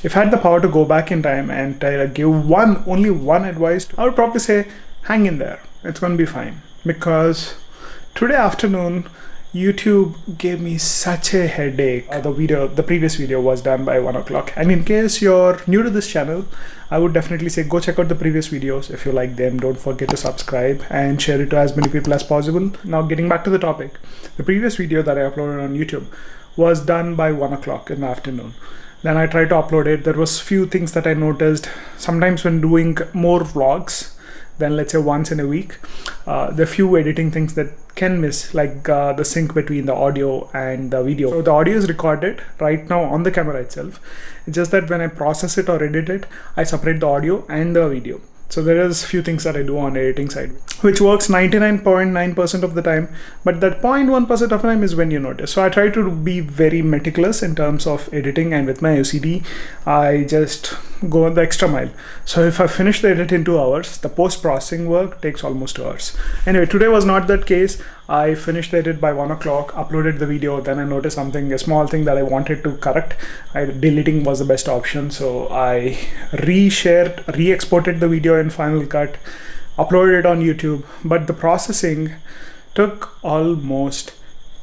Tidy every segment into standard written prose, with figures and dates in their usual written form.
If I had the power to go back in time and give only one advice, I would probably say hang in there. It's gonna be fine. Because today afternoon, YouTube gave me such a headache. The previous video was done by 1 o'clock. And in case you're new to this channel, I would definitely say go check out the previous videos. If you like them, don't forget to subscribe and share it to as many people as possible. Now getting back to the topic, the previous video that I uploaded on YouTube was done by 1 o'clock in the afternoon. Then I tried to upload it. There was few things that I noticed. Sometimes when doing more vlogs, then let's say once in a week, there are few editing things that can miss, like the sync between the audio and the video. So the audio is recorded right now on the camera itself. It's just that when I process it or edit it, I separate the audio and the video. So there is few things that I do on the editing side, which works 99.9% of the time, but that 0.1% of the time is when you notice. So I try to be very meticulous in terms of editing, and with my OCD, I just go the extra mile. So if I finish the edit in 2 hours, the post-processing work takes almost 2 hours. Anyway, today was not that case. I finished the edit by 1 o'clock, uploaded the video, then I noticed something, a small thing that I wanted to correct. Deleting was the best option, so I re-exported the video in Final Cut, uploaded it on YouTube, but the processing took almost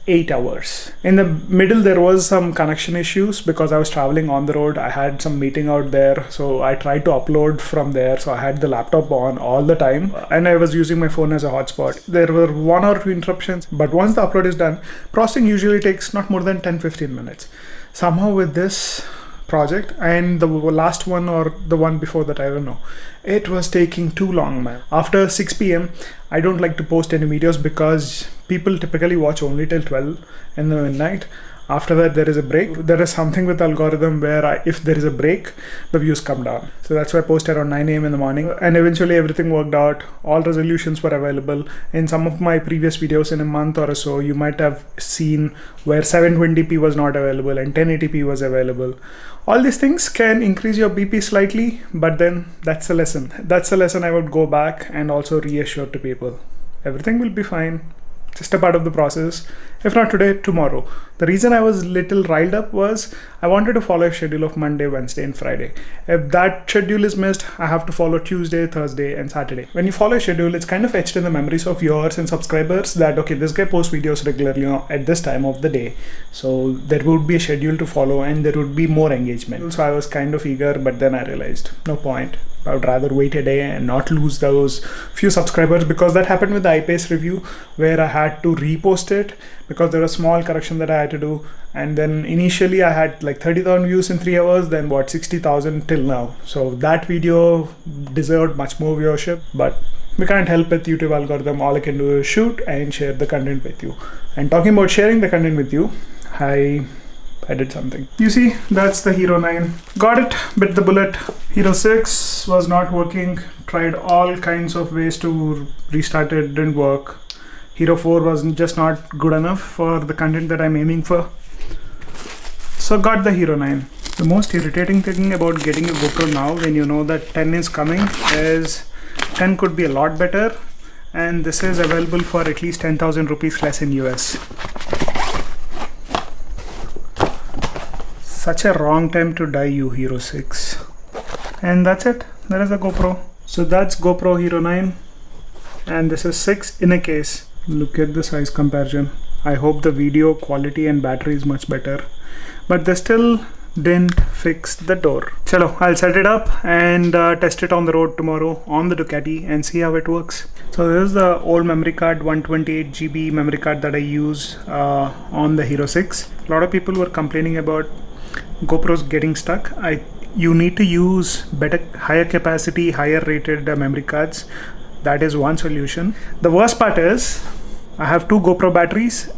8 hours. In the middle there was some connection issues because I was traveling on the road. I had some meeting out there, so I tried to upload from there. So I had the laptop on all the time and I was using my phone as a hotspot. There were 1 or 2 interruptions, but once the upload is done, processing usually takes not more than 10-15 minutes. Somehow with this project and the last one or the one before that, I don't know, it was taking too long, man. After 6 p.m. I don't like to post any videos because people typically watch only till 12 in the midnight. After that there is a break. There is something with algorithm where if there is a break, the views come down. So that's why I posted around 9 a.m. in the morning, and eventually everything worked out. All resolutions were available. In some of my previous videos in a month or so, you might have seen where 720p was not available and 1080p was available. All these things can increase your BP slightly, but then that's the lesson. That's the lesson I would go back and also reassure to people. Everything will be fine. Just a part of the process. If not today, tomorrow. The reason I was little riled up was I wanted to follow a schedule of Monday, Wednesday and Friday. If that schedule is missed, I have to follow Tuesday, Thursday and Saturday. When you follow a schedule, it's kind of etched in the memories of viewers and subscribers that, okay, this guy posts videos regularly at this time of the day. So there would be a schedule to follow and there would be more engagement. So I was kind of eager, but then I realized no point. I would rather wait a day and not lose those few subscribers, because that happened with the iPace review where I had to repost it because there was a small correction that I had to do. And then initially I had like 30,000 views in 3 hours, then what, 60,000 till now. So that video deserved much more viewership, but we can't help with YouTube algorithm. All I can do is shoot and share the content with you. And talking about sharing the content with you, I did something. You see, that's the Hero 9. Got it, bit the bullet. Hero 6 was not working. Tried all kinds of ways to restart it, didn't work. Hero 4 was just not good enough for the content that I'm aiming for. So got the Hero 9. The most irritating thing about getting a GoPro now when you know that 10 is coming is 10 could be a lot better, and this is available for at least 10,000 rupees less in US. Such a wrong time to die, you Hero 6. And that's it. There is a GoPro. So that's GoPro Hero 9. And this is 6 in a case. Look at the size comparison. I hope the video quality and battery is much better. But they still didn't fix the door. Chalo, I'll set it up and test it on the road tomorrow on the Ducati and see how it works. So this is the old memory card, 128 GB memory card that I use on the Hero 6. A lot of people were complaining about GoPro's getting stuck. You need to use higher capacity, higher rated memory cards. That is one solution. The worst part is I have 2 GoPro batteries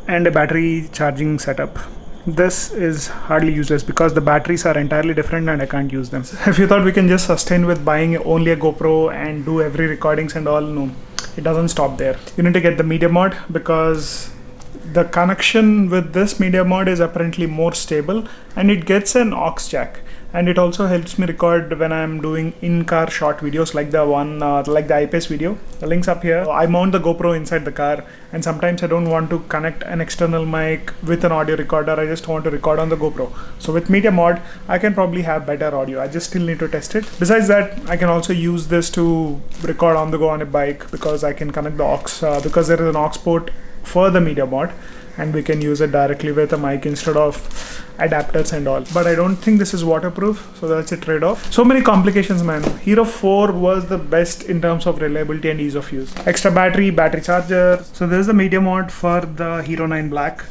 and a battery charging setup. This is hardly useless because the batteries are entirely different and I can't use them. If you thought we can just sustain with buying only a GoPro and do every recordings and all, no, it doesn't stop there. You need to get the media mod because the connection with this media mod is apparently more stable and it gets an aux jack. and it also helps me record when I'm doing in-car short videos like the one like the IPS video. The link's up here. I mount the GoPro inside the car, and sometimes I don't want to connect an external mic with an audio recorder. I just want to record on the GoPro. So with Media Mod, I can probably have better audio. I just still need to test it. Besides that, I can also use this to record on the go on a bike, because I can connect the aux because there is an aux port for the Media Mod, and we can use it directly with a mic instead of adapters and all. But I don't think this is waterproof, so that's a trade-off. So many complications, man. Hero 4 was the best in terms of reliability and ease of use. Extra battery charger. So there's the Media Mod for the Hero 9 Black.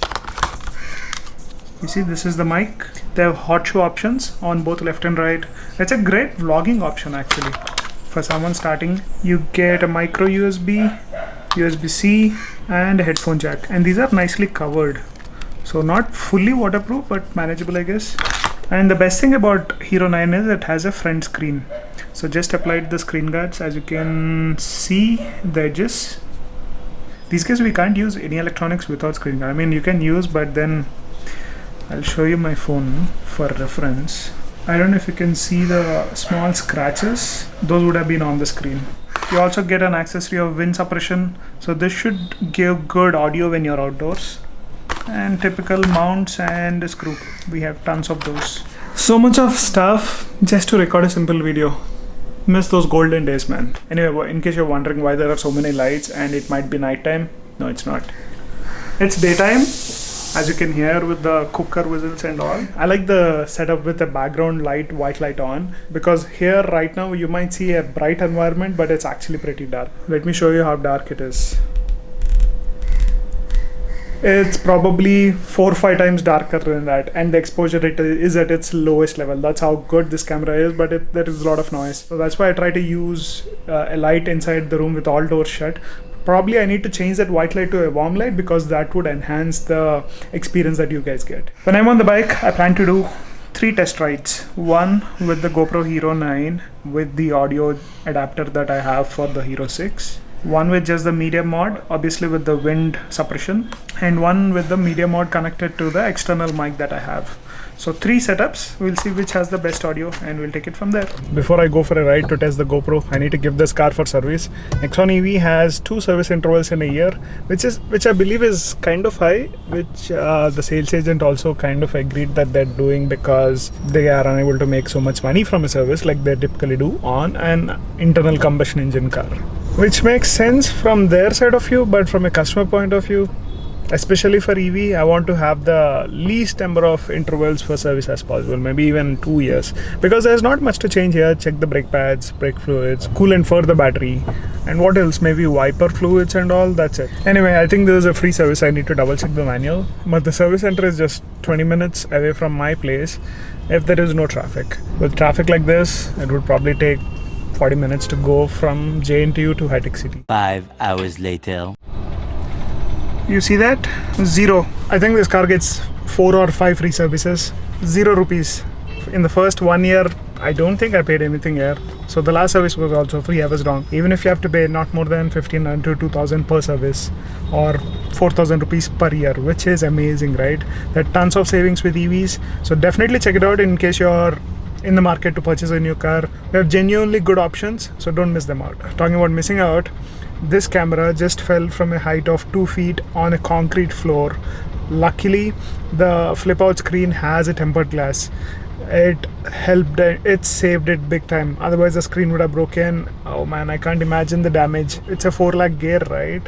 You see, this is the mic. They have hot shoe options on both left and right. It's a great vlogging option actually. For someone starting, you get a micro USB, USB-C, and a headphone jack, and these are nicely covered, so not fully waterproof but manageable, I guess. And the best thing about Hero 9 is it has a front screen, so just applied the screen guards. As you can see, the edges, these guys, we can't use any electronics without screen guard. I mean, you can use, but then I'll show you my phone for reference. I don't know if you can see the small scratches, those would have been on the screen. You also get an accessory of wind suppression, so this should give good audio when you're outdoors. And typical mounts and a screw, we have tons of those. So much of stuff just to record a simple video. Miss those golden days, man. Anyway, in case you're wondering why there are so many lights and it might be nighttime, no, it's not. It's daytime, as you can hear with the cooker whistles and all. I like the setup with the background light, white light on, because here right now you might see a bright environment, but it's actually pretty dark. Let me show you how dark it is. It's probably 4 or 5 times darker than that, and the exposure is at its lowest level. That's how good this camera is, but there is a lot of noise. So that's why I try to use a light inside the room with all doors shut. Probably I need to change that white light to a warm light, because that would enhance the experience that you guys get. When I'm on the bike, I plan to do 3 test rides. One with the GoPro Hero 9 with the audio adapter that I have for the Hero 6. One with just the Media Mod, obviously with the wind suppression, and one with the Media Mod connected to the external mic that I have. So 3 setups, we'll see which has the best audio and we'll take it from there. Before I go for a ride to test the GoPro, I need to give this car for service. Nexon EV has 2 service intervals in a year, which I believe is kind of high, which the sales agent also kind of agreed that they're doing because they are unable to make so much money from a service like they typically do on an internal combustion engine car. Which makes sense from their side of view, but from a customer point of view, especially for EV, I want to have the least number of intervals for service as possible, maybe even 2 years, because there's not much to change here. Check the brake pads, brake fluids, coolant for the battery, and what else, maybe wiper fluids and all, that's it. Anyway, I think this is a free service. I need to double check the manual, but the service center is just 20 minutes away from my place if there is no traffic. With traffic like this, it would probably take 40 minutes to go from JNTU to High-Tech City. 5 hours later. You see that? 0. I think this car gets 4 or 5 free services. 0 rupees. In the first 1 year, I don't think I paid anything here. So the last service was also free. I was wrong. Even if you have to pay not more than 1500 to 2000 per service, or 4000 rupees per year, which is amazing, right? There are tons of savings with EVs. So definitely check it out in case you're in the market to purchase a new car. They have genuinely good options, so don't miss them out. Talking about missing out, this camera just fell from a height of 2 feet on a concrete floor. Luckily, the flip out screen has a tempered glass. It helped, it saved it big time. Otherwise the screen would have broken. Oh man, I can't imagine the damage. It's a 4 lakh gear, right?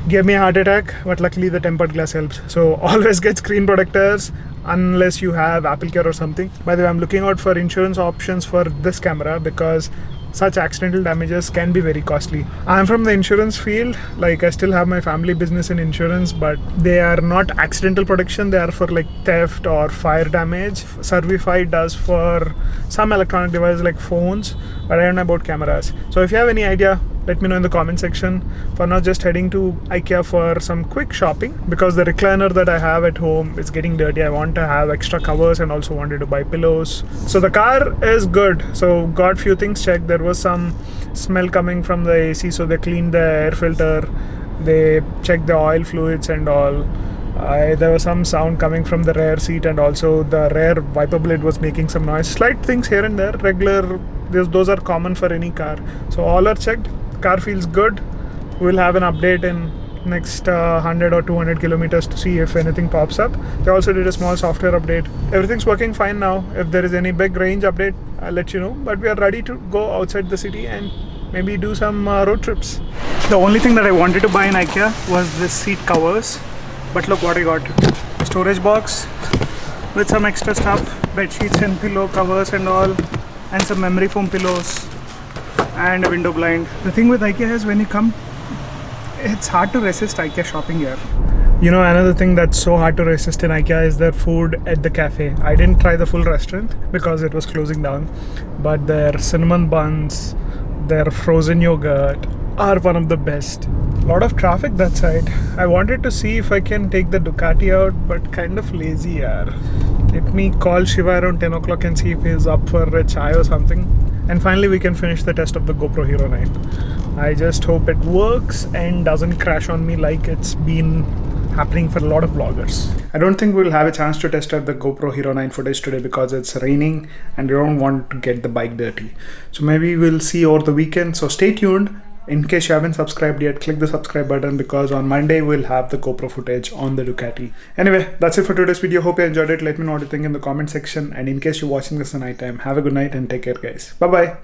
Gave me a heart attack, but luckily the tempered glass helps. So always get screen protectors unless you have Apple Care or something. By the way, I'm looking out for insurance options for this camera because such accidental damages can be very costly. I'm from the insurance field, like I still have my family business in insurance, but they are not accidental protection, they are for like theft or fire damage. Servify does for some electronic devices like phones, but I don't know about cameras. So if you have any idea, let me know in the comment section. For now, just heading to IKEA for some quick shopping because the recliner that I have at home is getting dirty. I want to have extra covers and also wanted to buy pillows. So the car is good. So got few things checked. There was some smell coming from the AC, so they cleaned the air filter. They checked the oil fluids and all. There was some sound coming from the rear seat, and also the rear wiper blade was making some noise. Slight things here and there, regular, those are common for any car. So all are checked, car feels good. We'll have an update in next 100 or 200 kilometers to see if anything pops up. They also did a small software update. Everything's working fine now. If there is any big range update, I'll let you know. But we are ready to go outside the city and maybe do some road trips. The only thing that I wanted to buy in IKEA was this seat covers. But look what I got. A storage box with some extra stuff, bed sheets and pillow covers and all, and some memory foam pillows and a window blind. The thing with IKEA is when you come, it's hard to resist IKEA shopping here. You know, another thing that's so hard to resist in IKEA is their food at the cafe. I didn't try the full restaurant because it was closing down, but their cinnamon buns, their frozen yogurt are one of the best. Lot of traffic that side. I wanted to see if I can take the Ducati out, but kind of lazy yaar. Let me call Shiva around 10 o'clock and see if he's up for a chai or something. And finally we can finish the test of the GoPro Hero 9. I just hope it works and doesn't crash on me like it's been happening for a lot of vloggers. I don't think we'll have a chance to test out the GoPro Hero 9 footage today because it's raining and we don't want to get the bike dirty. So maybe we'll see over the weekend. So stay tuned. In case you haven't subscribed yet, click the subscribe button because on Monday we'll have the GoPro footage on the Ducati. Anyway, that's it for today's video. Hope you enjoyed it. Let me know what you think in the comment section. And in case you're watching this at night time, have a good night and take care, guys. Bye-bye.